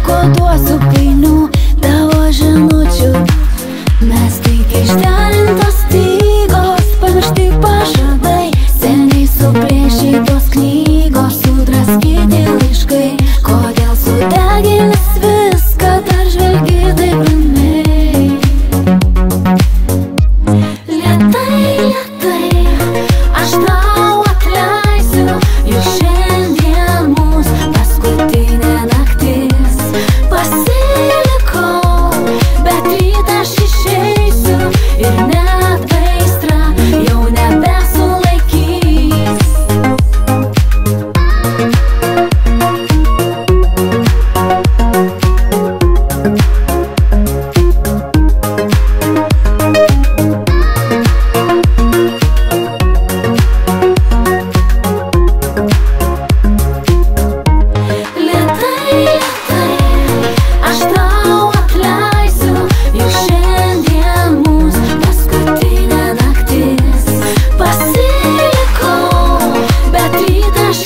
ko duosiu painių tavo žinučių. Mes tik išderintos stygos, pamiršti pažadai, seniai suplėšytos knygos, sudraskyti laiškai. Kodėl sudeginęs viską dar žvelgi taip ramiai? Lėtai, lėtai aš tau atleisiu, juk šiandien mūsų paskutinė naktis. Pasilikau, bet rytą aš išeisiu ir net aistra jau nebesulaikys. Aš tau atleisiu, juk šiandien mūsų paskutinė naktis. Pasilikau, bet rytą aš